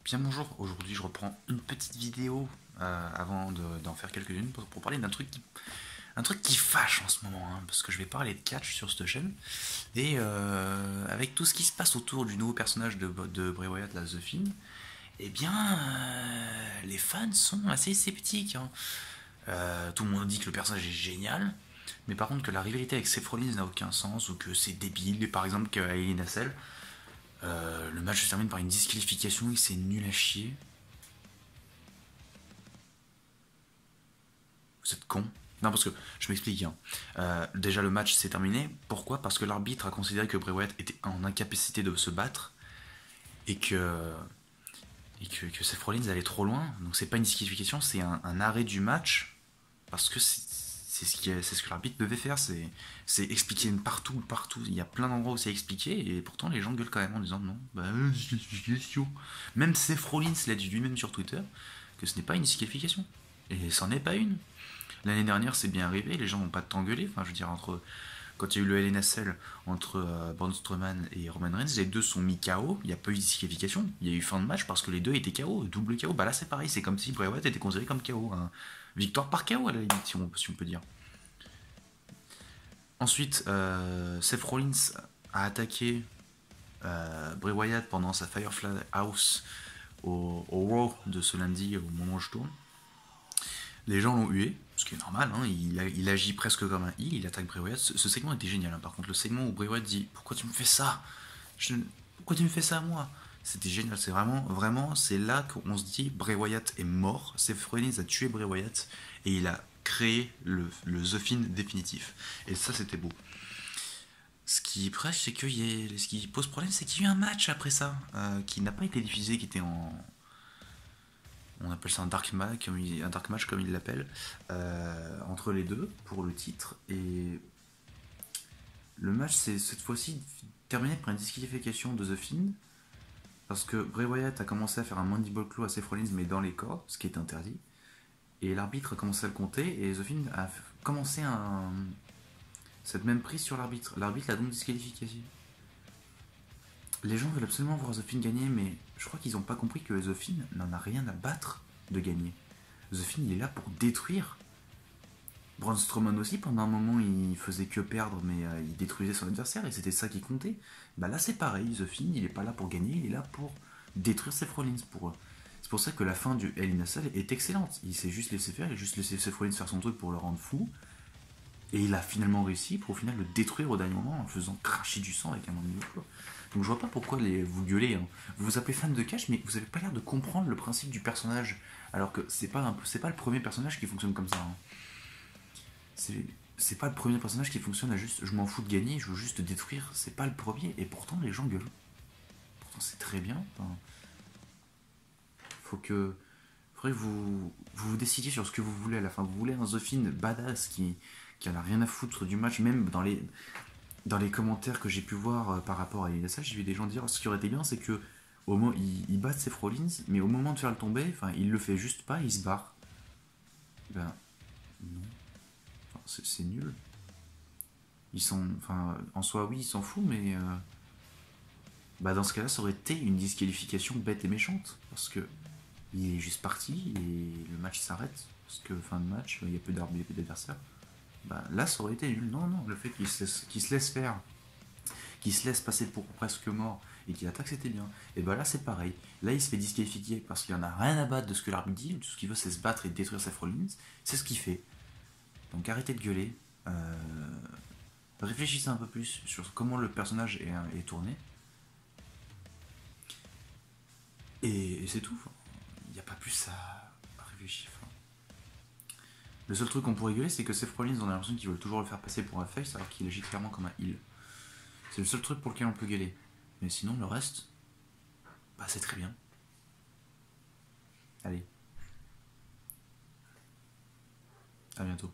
Bien bonjour, aujourd'hui je reprends une petite vidéo avant d'en faire quelques-unes pour parler un truc qui fâche en ce moment, hein, parce que je vais parler de catch sur cette chaîne, et avec tout ce qui se passe autour du nouveau personnage de Bray Wyatt, la The Fiend, eh bien les fans sont assez sceptiques, hein. Tout le monde dit que le personnage est génial, mais par contre que la rivalité avec Seth Rollins n'a aucun sens, ou que c'est débile, et par exemple qu'à Hell in a Cell, le match se termine par une disqualification et c'est nul à chier. Vous êtes con. Non, parce que je m'explique, hein. Déjà, le match s'est terminé. Pourquoi? Parce que l'arbitre a considéré que Bray Wyatt était en incapacité de se battre et que Seth Rollins allait trop loin. Donc, c'est pas une disqualification, c'est un arrêt du match parce que c'est ce que l'arbitre devait faire. C'est expliqué partout, partout. Il y a plein d'endroits où c'est expliqué et pourtant les gens gueulent quand même en disant non, bah, disqualification. Même Seth Rollins l'a dit lui-même sur Twitter que ce n'est pas une disqualification. Et c'en est pas une. L'année dernière, c'est bien arrivé, les gens n'ont pas de temps gueulé. Enfin, je veux dire, quand il y a eu le Hell in a Cell entre Braun Strowman et Roman Reigns, les deux sont mis KO, il n'y a pas eu de disqualification, il y a eu fin de match parce que les deux étaient KO, double KO. Bah là, c'est pareil, c'est comme si Bray Wyatt était considéré comme KO, hein. Victoire par KO à la limite, si on peut dire. Ensuite, Seth Rollins a attaqué Bray Wyatt pendant sa Firefly House au Raw de ce lundi au moment où je tourne. Les gens l'ont hué, ce qui est normal, hein, il agit presque comme un heel, il attaque Bray Wyatt. Ce segment était génial, hein. Par contre, le segment où Bray Wyatt dit pourquoi tu me fais ça, pourquoi tu me fais ça à moi, c'était génial. C'est vraiment, c'est là qu'on se dit Bray Wyatt est mort. Seth Rollins a tué Bray Wyatt et il a créé le The Fiend définitif. Et ça, c'était beau. Ce qui prêche, c'est que ce qui pose problème, c'est qu'il y a eu un match après ça qui n'a pas été diffusé, qui était on appelle ça un dark match comme il l'appelle, entre les deux pour le titre. Et le match s'est cette fois-ci terminé par une disqualification de The Fiend parce que Bray Wyatt a commencé à faire un mandible claw à Seth Rollins mais dans les corps, ce qui est interdit. Et l'arbitre a commencé à le compter et The Fiend a commencé cette même prise sur l'arbitre. L'arbitre l'a donc disqualifié. Les gens veulent absolument voir The Fiend gagner, mais je crois qu'ils n'ont pas compris que The Fiend n'en a rien à battre de gagner. The Fiend, il est là pour détruire. Braun Strowman aussi, pendant un moment, il faisait que perdre, mais il détruisait son adversaire et c'était ça qui comptait. Bah là, c'est pareil. The Fiend, il est pas là pour gagner, il est là pour détruire Seth Rollins. C'est pour ça que la fin du Hell in a Cell est excellente. Il s'est juste laissé faire, il a juste laissé Seth Rollins faire son truc pour le rendre fou. Et il a finalement réussi pour au final le détruire au dernier moment en faisant cracher du sang avec un mandible claw. Donc je vois pas pourquoi vous gueulez, hein. Vous vous appelez fan de catch, mais vous avez pas l'air de comprendre le principe du personnage. Alors que c'est pas le premier personnage qui fonctionne comme ça, hein. C'est pas le premier personnage qui fonctionne à juste je m'en fous de gagner, je veux juste détruire. C'est pas le premier, et pourtant les gens gueulent. Pourtant c'est très bien. Enfin, faudrait que vous décidiez sur ce que vous voulez à la fin. Vous voulez un The Fiend badass qui en a rien à foutre du match, même dans les commentaires que j'ai pu voir par rapport à ça, j'ai vu des gens dire ce qui aurait été bien, c'est que au moment il bat Seth Rollins, mais au moment de faire le tomber, enfin il le fait juste pas, il se barre. Ben non, enfin, c'est nul. En soi oui, ils s'en foutent, mais bah dans ce cas-là, ça aurait été une disqualification bête et méchante, parce que il est juste parti et le match s'arrête parce que fin de match, il y a peu d'arbitre, il y a peu d'adversaire. Bah, là, ça aurait été nul. Non, non, le fait qu'il se laisse faire, qu'il se laisse passer pour presque mort et qu'il attaque, c'était bien. Et bah là, c'est pareil. Là, il se fait disqualifier parce qu'il en a rien à battre de ce que l'arbitre dit. Tout ce qu'il veut, c'est se battre et détruire Seth Rollins. C'est ce qu'il fait. Donc arrêtez de gueuler. Réfléchissez un peu plus sur comment le personnage est tourné. Et c'est tout. Il n'y a pas plus à réfléchir. Le seul truc qu'on pourrait gueuler, c'est que Seth Rollins, on a l'impression qu'ils veulent toujours le faire passer pour un face alors qu'il agit clairement comme un heel. C'est le seul truc pour lequel on peut gueuler. Mais sinon, le reste, bah c'est très bien. Allez. À bientôt.